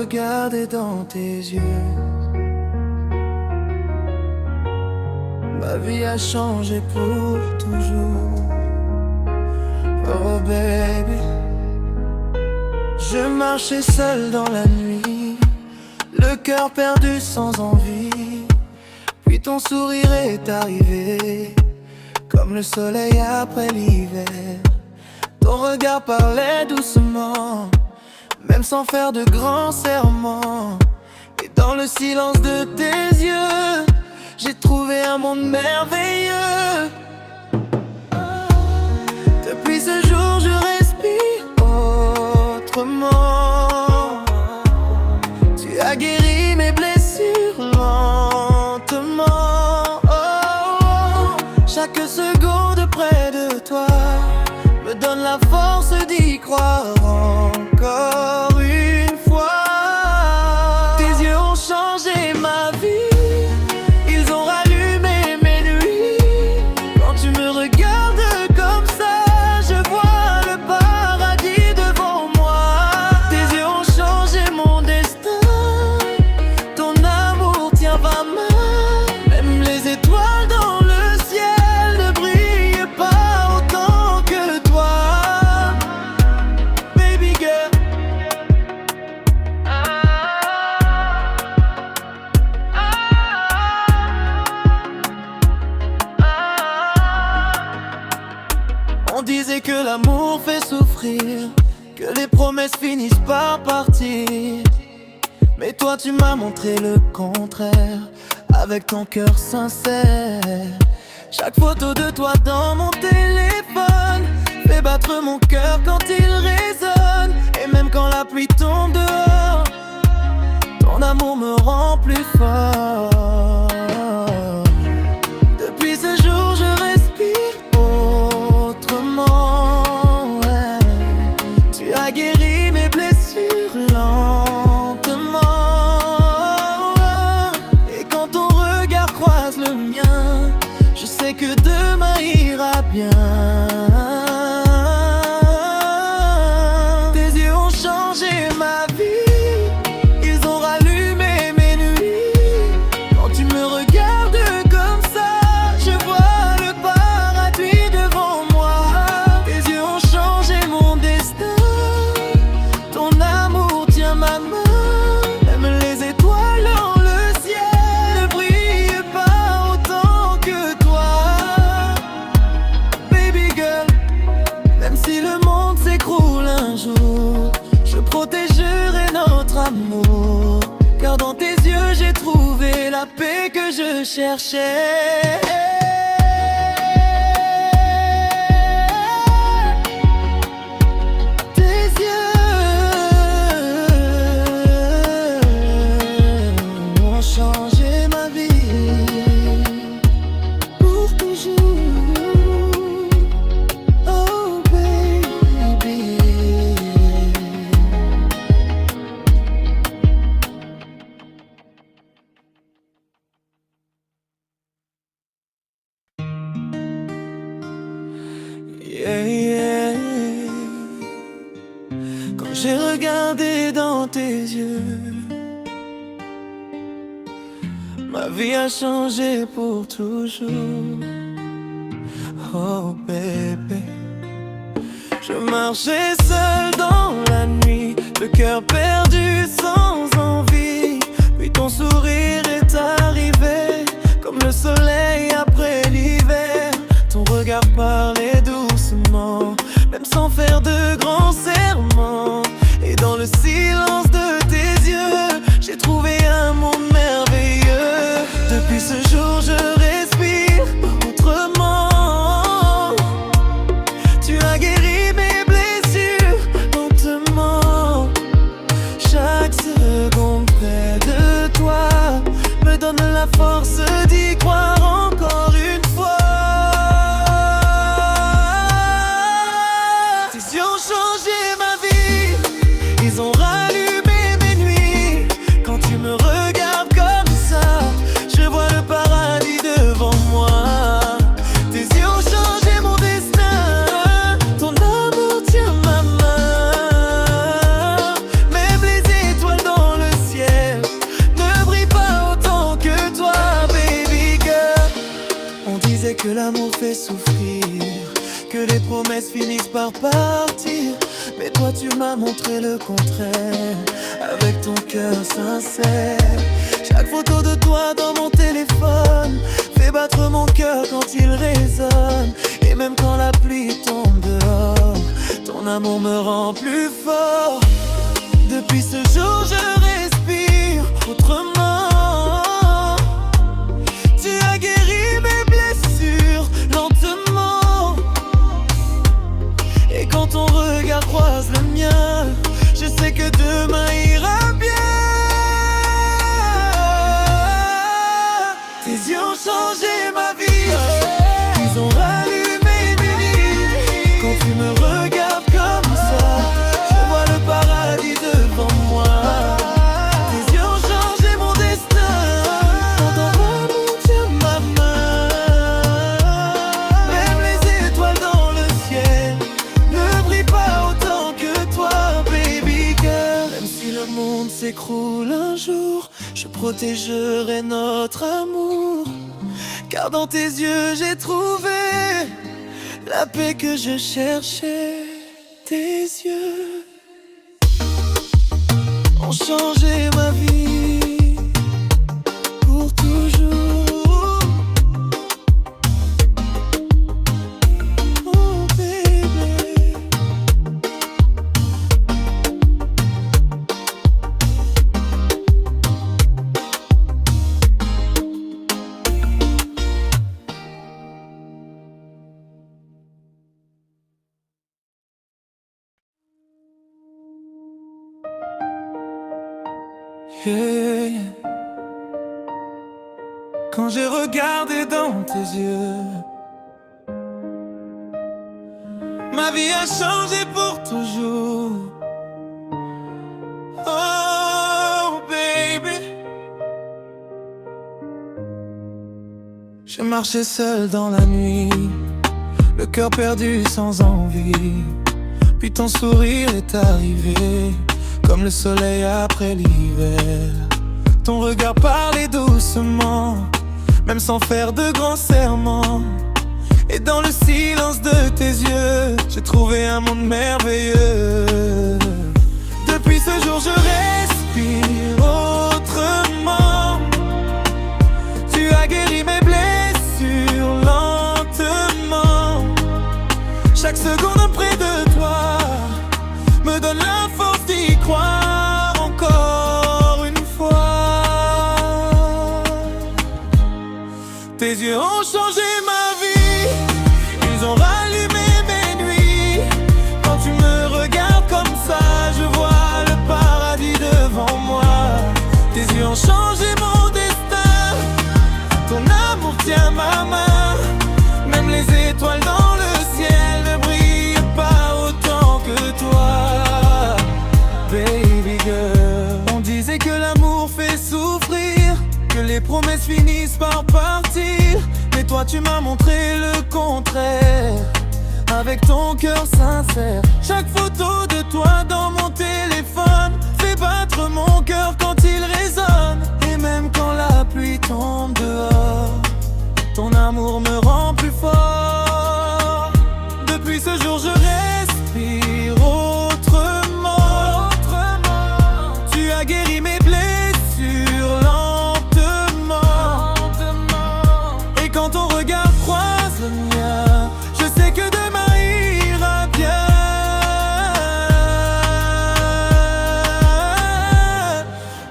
regardé dans tes yeux, ma vie a changé pour toujours. Oh baby, je marchais seul dans la nuit, le cœur perdu sans envie. Puis ton sourire est arrivé, comme le soleil après l'hiver. Ton regard parlait doucement, même sans faire de grands serments. Et dans le silence de tes yeux, j'ai trouvé un monde merveilleux. Depuis ce jour je respire autrement. Tu as guéri mes blessures lentement. Oh, chaque seconde près de toi me donne la force d'y croire encore une fois. Tes yeux ont changé ma vie, ils ont rallumé mes nuits. Quand tu me regardes comme ça, je vois le paradis devant moi. Tes yeux ont changé mon destin, ton amour tient ma main. Même les étoiles dans le ciel ne brillent pas autant que toi, baby girl. On disait que l'amour fait souffrir, que les promesses finissent par partir. Mais toi tu m'as montré le contraire, avec ton cœur sincère. Chaque photo de toi dans mon téléphone fait battre mon cœur quand il résonne. Et même quand la pluie tombe dehors, ton amour me rend plus fort. Depuis ce jour je respire autrement, ouais. Tu as guéri mes blessures lentement. Et quand ton regard croise le mien, je sais que demain ira bien. Tes yeux ont changé ma vie, ils ont rallumé mes nuits. Quand tu me regardes comme ça, je vois le paradis devant moi. Tes yeux ont changé mon destin, ton amour tient ma main. Même les étoiles dans le ciel ne brillent pas autant que toi, baby girl. Même si le monde s'écroule un jour, je protégerai notre amour. Car dans tes yeux j'ai trouvé la paix que je cherchais. Tes yeux ont changé ma vie pour toujours. Oh baby. Yeah, yeah. Quand j'ai regardé dans tes yeux, ma vie a changé pour toujours. Oh bébé, je marchais seul dans la nuit, le cœur perdu sans envie. Puis ton sourire est arrivé, comme le soleil après l'hiver. Ton regard parlait doucement, même sans faire de grands serments. Et dans le silence de tes yeux, j'ai trouvé un monde merveilleux. Depuis ce jour je respire autrement. Tu as guéri mes blessures lentement. Chaque seconde près de toi me donne la force d'y croire encore une fois. Tes yeux ont changé ma vie, ils ont rallumé mes nuits. Quand tu me regardes comme ça, je vois le paradis devant moi. Tes yeux ont changé mon destin, ton amour tient ma main. Même les étoiles dans le que l'amour fait souffrir, que les promesses finissent par partir. Mais toi tu m'as montré le contraire, avec ton cœur sincère. Chaque photo de toi dans mon téléphone fait battre mon cœur quand il résonne. Et même quand la pluie tombe dehors, ton amour me rend plus fort. Depuis ce jour je respire autrement. Tu as guéri mes blessures lentement. Et quand ton regard croise le mien, je sais que demain ira bien. Tes yeux ont changé ma vie, ils ont rallumé mes nuits. Quand tu me regardes comme ça, je vois le paradis devant moi. Tes yeux ont changé mon destin, quand ton amour tient ma main. Même les étoiles dans le ciel ne brillent pas autant que toi, baby girl. Même si le monde s'écroule un jour, je protégerai notre amour. Car dans tes yeux j'ai trouvé la paix que je cherchais. Tes yeux ont changé ma vie pour toujours. Oh baby. Yeah, yeah. Quand j'ai regardé dans tes yeux, ma vie a changé pour toujours. Oh baby. J'ai marché seul dans la nuit, le cœur perdu sans envie. Puis ton sourire est arrivé, comme le soleil après l'hiver. Ton regard parlait doucement, même sans faire de grands serments. Et dans le silence de tes yeux, j'ai trouvé un monde merveilleux. Depuis ce jour je respire autrement. Tu as guéri mes blessures lentement. Chaque seconde près de toi me donne la force d'y croire encore une fois. Tes yeux ont changé ma vie, ils ont rallumé mes nuits. Quand tu me regardes comme ça, je vois le paradis devant moi. Tes yeux ont changé mon destin, ton amour tient ma main. Même les étoiles dans le ciel ne brillent pas autant que toi, baby girl. On disait que l'amour fait souffrir, que les promesses finissent par partir. Mais toi tu m'as montré le contraire, avec ton cœur sincère. Chaque photo de toi dans mon téléphone fait battre mon cœur quand il résonne. Et même quand la pluie tombe dehors, ton amour me rend plus fort. Depuis ce jour je respire autrement. Tu as guéri mes blessures lentement. Et quand ton regard croise le mien, je sais que demain ira bien.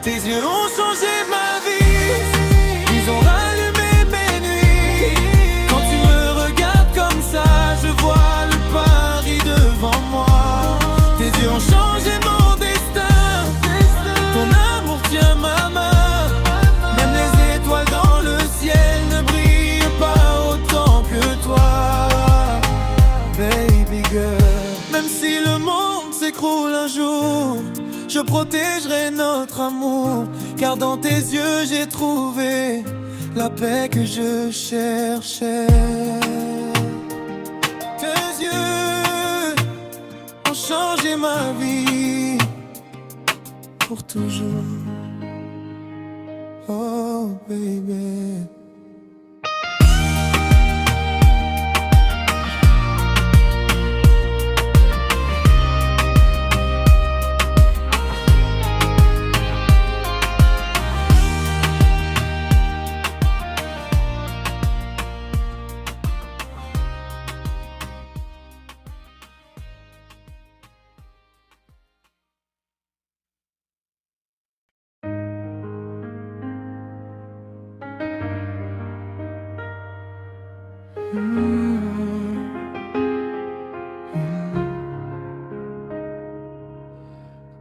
Tes yeux ont changé ma vie, ils ont rallumé mes nuits. Quand tu me regardes comme ça, je vois le Paris devant moi. Tes yeux ont changé mon destin, ton amour tient ma main. Même les étoiles dans le ciel ne brillent pas autant que toi, baby girl. Même si le monde s'écroule un jour, je protégerai notre amour. Car dans tes yeux j'ai trouvé la paix que je cherchais. Tes yeux ont changé ma vie pour toujours. Oh baby.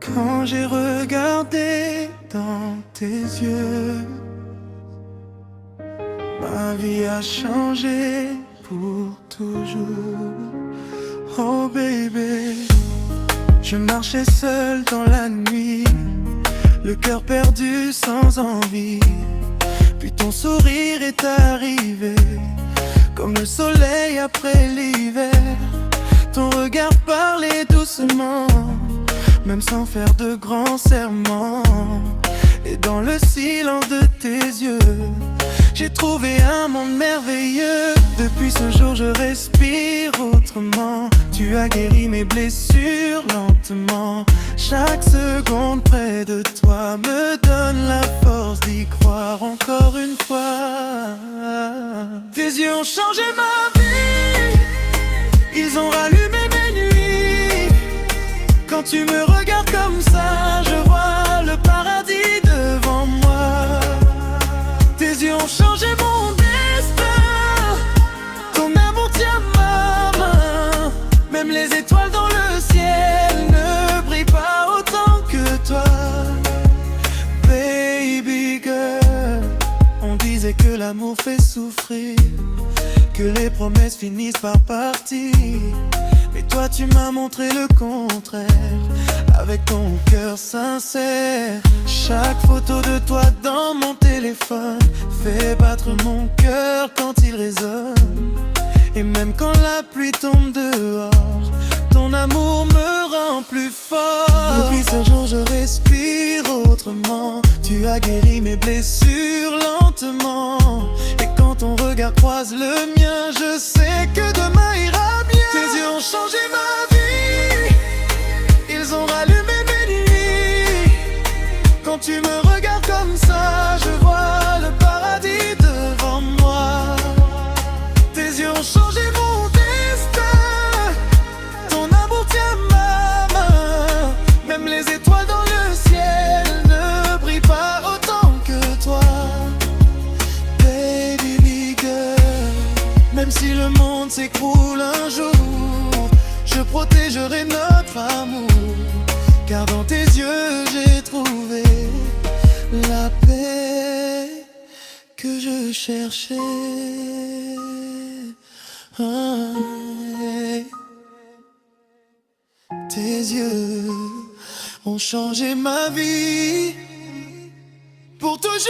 Quand j'ai regardé dans tes yeux, ma vie a changé pour toujours. Oh baby, je marchais seul dans la nuit, le cœur perdu sans envie. Puis ton sourire est arrivé, comme le soleil après l'hiver. Ton regard parlait doucement, même sans faire de grands serments. Et dans le silence de tes yeux, j'ai trouvé un monde merveilleux. Depuis ce jour je respire autrement. Tu as guéri mes blessures lentement. Chaque seconde près de toi me donne la force d'y croire encore une fois. Tes yeux ont changé ma vie, ils ont rallumé mes nuits. Quand tu me regardes comme ça, je vois le paradis devant moi. Tes yeux ont changé mon destin, ton amour tient ma main. Même les étoiles dans le ciel ne brillent pas autant que toi. Baby girl, on disait que l'amour fait souffrir, que les promesses finissent par partir. Mais toi tu m'as montré le contraire, avec ton cœur sincère. Chaque photo de toi dans mon téléphone fait battre mon cœur quand il résonne. Et même quand la pluie tombe dehors, ton amour me rend plus fort. Depuis ce jour je respire autrement. Tu as guéri mes blessures lentement. Et quand ton regard croise le mien, je sais que demain ira bien. Tes yeux ont changé ma vie, ils ont rallumé mes nuits. Quand tu me regardes comme ça, je vois le paradis devant moi. Tes yeux ont changé mon destin, ton amour tient ma main. Même les étoiles dans le ciel ne brillent pas autant que toi. Baby girl, même si le monde s'écroule un jour, je protégerai notre amour. Car dans tes yeux j'ai trouvé la paix que je cherchais. Tes yeux ont changé ma vie pour toujours.